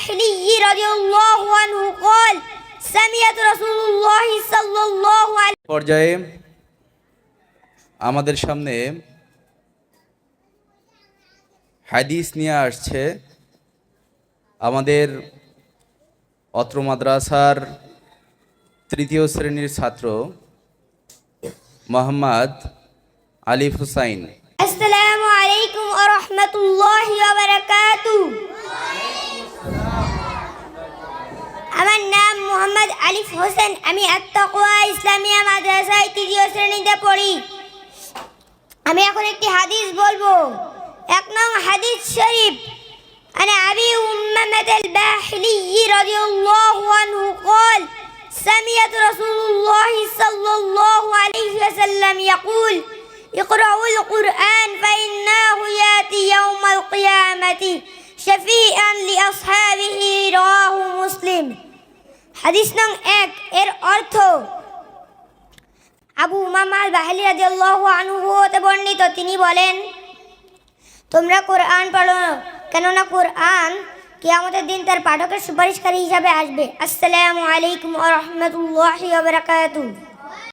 الباحلي رضي الله عنه قال سمعت رسول الله صلى الله عليه পর্যায়ে আমাদের সামনে হাদিস নিয়ে আসছে আমাদের অত্র মাদ্রাসার তৃতীয় শ্রেণীর ছাত্র মোহাম্মদ আলিফ হুসাইন। আসসালামু আলাইকুম ওয়া রাহমাতুল্লাহি ওয়া বারাকাতুহু। আমার নাম মোহাম্মদ আলিফ হোসেন। আমি আত-তাকওয়া ইসলামিয়া মাদ্রাসায় তৃতীয় শ্রেণীতে পড়ি। আমি এখন একটি হাদিস বলবো। এক নং হাদিস শরীফ عن أبي أمامة الباحلي رضي الله عنه قال سمعت رسول الله صلى الله عليه وسلم يقول اقرأوا القرآن فإنه يأتي يوم القيامة شفيعا لأصحابه رواه মুসলিম। হাদিস নং 1 এর অর্থ আবু উমামা আল বাহলি রাদিয়াল্লাহু আনহু হতে বর্ণিত, তিনি বলেন, তোমরা কোরআন পড়ো, কেননা কোরআন কিয়ামতের দিন তার পাঠকের সুপারিশকারী হিসাবে আসবে। আসসালামু আলাইকুম ওয়া রাহমাতুল্লাহি ওয়া বারাকাতুহু।